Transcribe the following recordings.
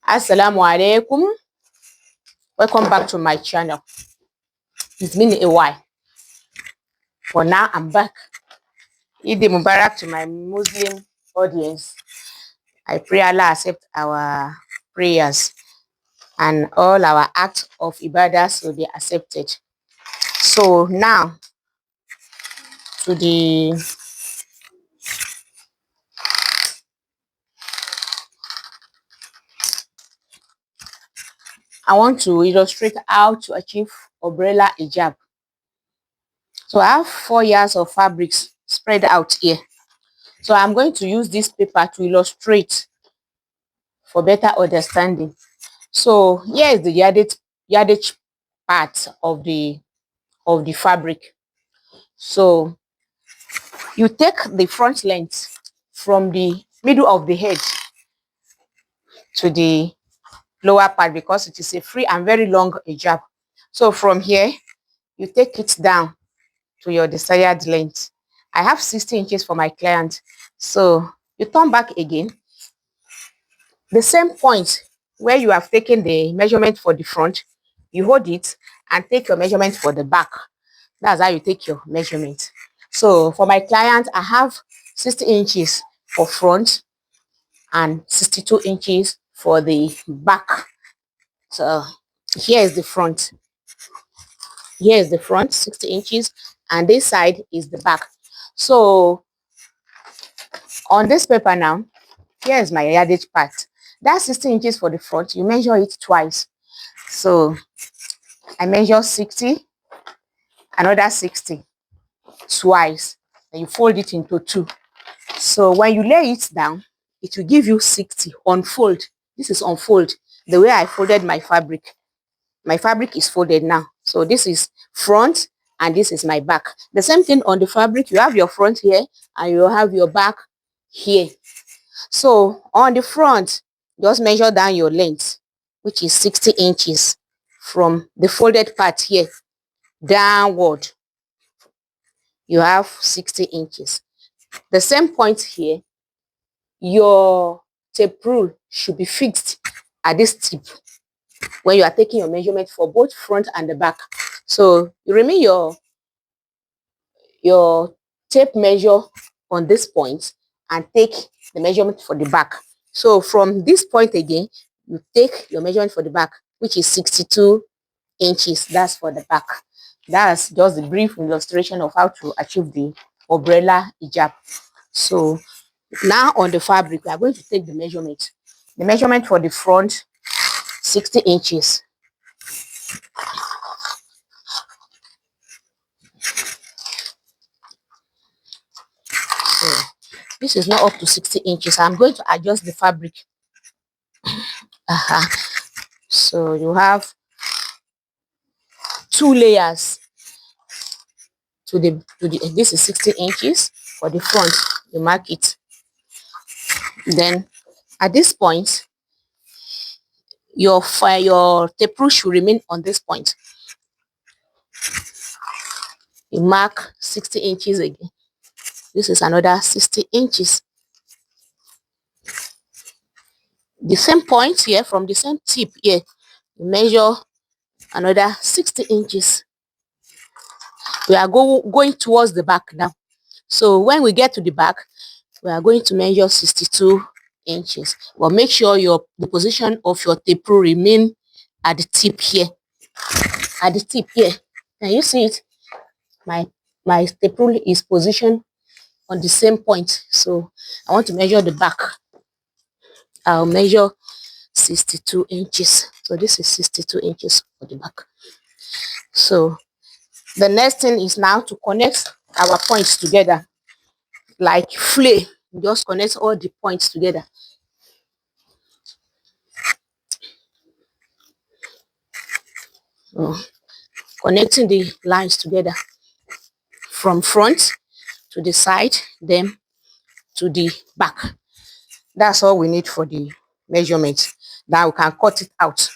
Assalamu alaikum. Welcome back to my channel. It's been a while, but now I'm back. Eid Mubarak to my Muslim audience. I pray Allah accept our prayers and all our acts of ibadah will be accepted. So now to the I want to illustrate how to achieve umbrella hijab. So I have 4 years of fabrics spread out here. So I'm going to use this paper to illustrate for better understanding. So here is the yardage part of the fabric. So you take the front length from the middle of the head to the lower part because it is a free and very long hijab. So from here, you take it down to your desired length. I have 60 inches for my client. So you turn back again. The same point where you have taken the measurement for the front, you hold it and take your measurement for the back. That's how you take your measurement. So for my client, I have 60 inches for front and 62 inches for the back. So here is the front. Here is the front, 60 inches, and this side is the back. So on this paper now, here is my yardage part. That's 60 inches for the front. You measure it twice. So I measure 60, another 60 twice, and you fold it into 2. So when you lay it down, it will give you 60. Unfold. This is unfold. The way I folded my fabric. My fabric is folded now. So this is front and this is my back. The same thing on the fabric. You have your front here and you have your back here. So on the front, just measure down your length, which is 60 inches from the folded part here downward. You have 60 inches. The same point here, your tape rule should be fixed at this tip when you are taking your measurement for both front and the back. So you remain your tape measure on this point and take the measurement for the back. So from this point again, you take your measurement for the back, which is 62 inches. That's for the back. That's just a brief illustration of how to achieve the umbrella hijab. So now on the fabric, we are going to take the measurement. The measurement for the front, 60 inches. So this is not up to 60 inches. I'm going to adjust the fabric. So you have 2 layers to the this is 60 inches for the front. You mark it. Then at this point, your tape rule should remain on this point. You mark 60 inches again. This is another 60 inches. The same point here, from the same tip here, you measure another 60 inches. We are going towards the back now. So when we get to the back, we are going to measure 62 inches. But make sure the position of your tape rule remain at the tip here. At the tip here. Can you see it? My tape rule is positioned on the same point. So I want to measure the back. I'll measure 62 inches. So this is 62 inches for the back. So the next thing is now to connect our points together like flay. Just connect all the points together. So, connecting the lines together from front to the side, then to the back. That's all we need for the measurement. Now we can cut it out.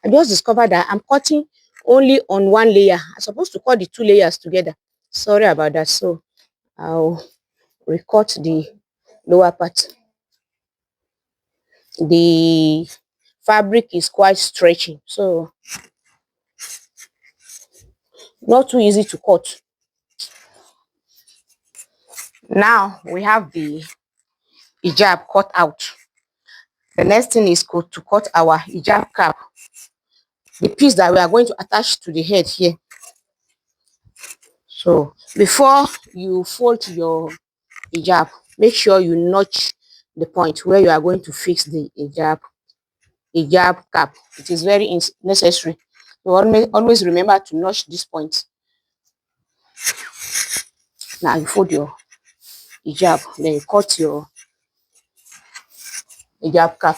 I just discovered that I'm cutting only on one layer. I'm supposed to cut the two layers together. Sorry about that. So I'll recut the lower part. The fabric is quite stretchy, so not too easy to cut. Now we have the hijab cut out. The next thing is to cut our hijab cap, the piece that we are going to attach to the head here. So before you fold your hijab, make sure you notch the point where you are going to fix the hijab cap. It is very necessary. So always remember to notch this point. Now you fold your hijab, then you cut your hijab cap.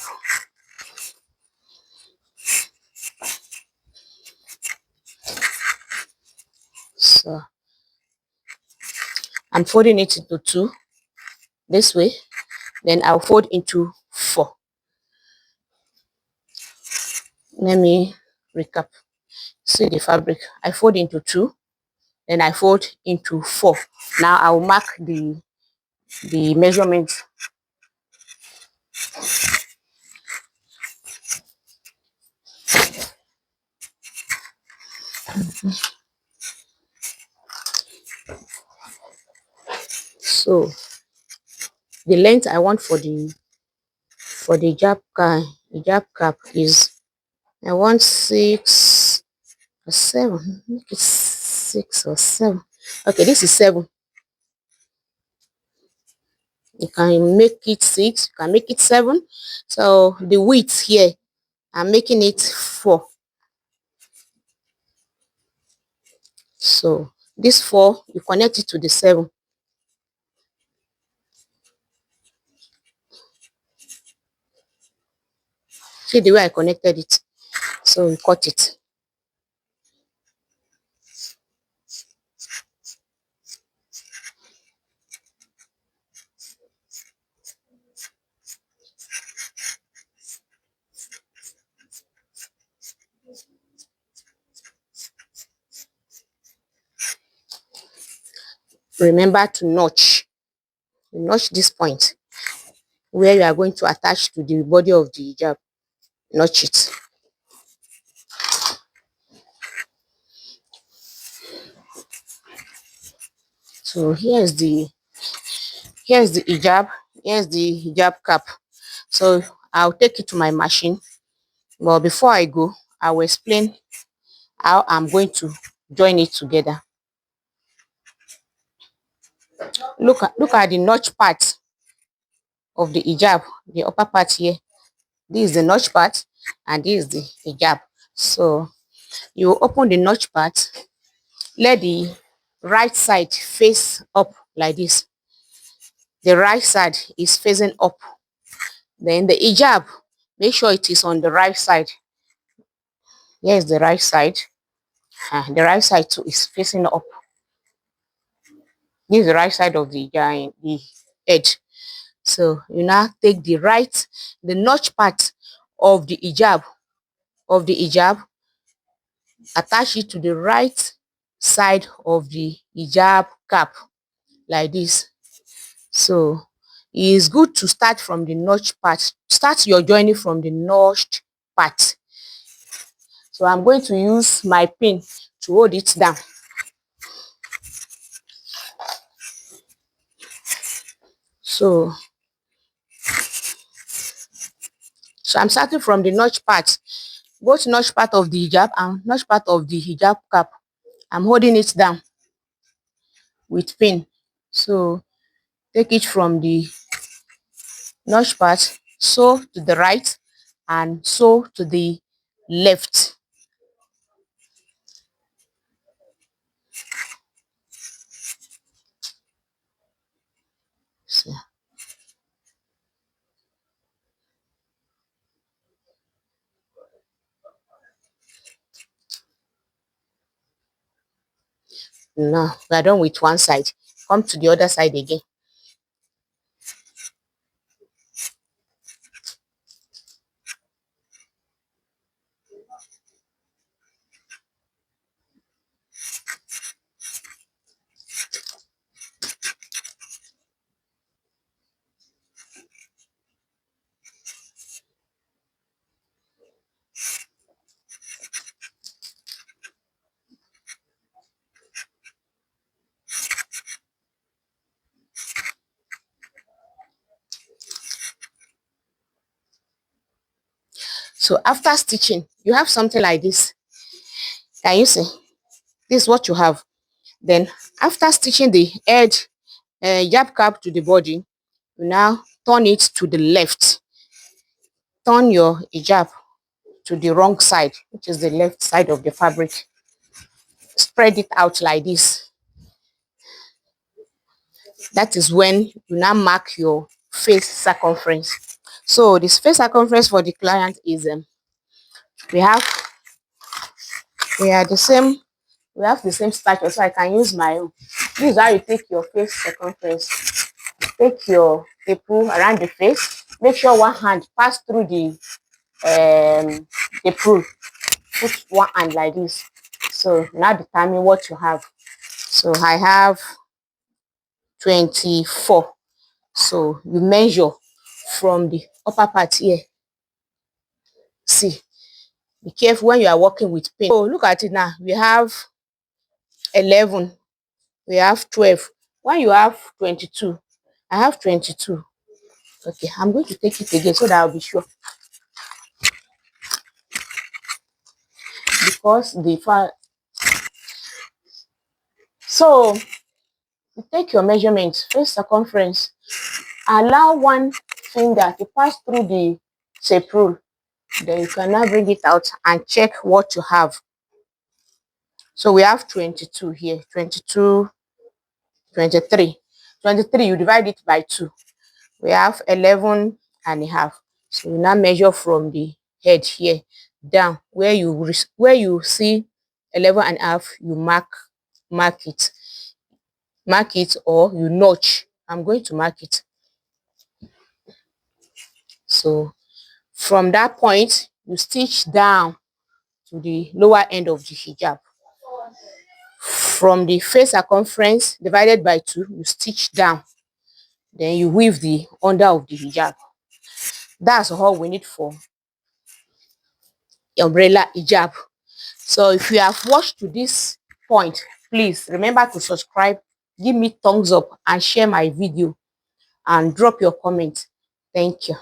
So I'm folding it into two this way, then I'll fold into four. Let me recap. See the fabric, I fold into two, then I fold into four. Now I will mark the measurement. So the length I want for the hijab cap is, I want 6 or 7. Make it 6 or 7. Okay, this is 7. You can make it 6, you can make it 7. So the width here, I'm making it 4. So this 4, you connect it to the 7. See the way I connected it. So we cut it. Remember to notch. Notch this point where you are going to attach to the body of the hijab. Notch it. So here's the hijab. Here's the hijab cap. So I'll take it to my machine. But before I go, I will explain how I'm going to join it together. Look at the notch part of the hijab, the upper part here. This is the notch part and this is the hijab. So you open the notch part, let the right side face up like this. The right side is facing up. Then the hijab, make sure it is on the right side. Here's the right side. The right side too is facing up. This is the right side of the edge. So you now take the notch part of the hijab, attach it to the right side of the hijab cap like this. So it is good to start from the notch part. Start your joining from the notched part. So I'm going to use my pin to hold it down. So I'm starting from the notch part, both notch part of the hijab and notch part of the hijab cap. I'm holding it down with pin. So take it from the notch part, sew to the right and sew to the left. So now we are done with one side. come to the other side again. So after stitching, you have something like this. Can you see? This is what you have. Then after stitching the edge hijab cap to the body, you now turn it to the left. Turn your hijab to the wrong side, which is the left side of the fabric. Spread it out like this. That is when you now mark your face circumference. So this face circumference for the client is we have we are the same we have the same stature, so I can use my own. This is how you take your face circumference. Take your tape rule around the face. Make sure one hand pass through the rule. Put one hand like this. So now determine what you have. So I have 24. So you measure from the upper part here. See, be careful when you are working with paint. So look at it now. We have 11. We have 12. When you have 22, I have 22. Okay, I'm going to take it again so that I'll be sure. Because so you take your measurement, face circumference, allow one finger to pass through the shape rule. Then you can now bring it out and check what you have. So we have 22 here, 22, 23. 23, you divide it by 2. We have 11 and a half. So you now measure from the head here down where you see 11 and a half, you mark it. Mark it or you notch. I'm going to mark it. So from that point, you stitch down to the lower end of the hijab. From the face circumference divided by 2, you stitch down. Then you weave the under of the hijab. That's all we need for umbrella hijab. So if you have watched to this point, please remember to subscribe, give me thumbs up and share my video and drop your comment. Thank you.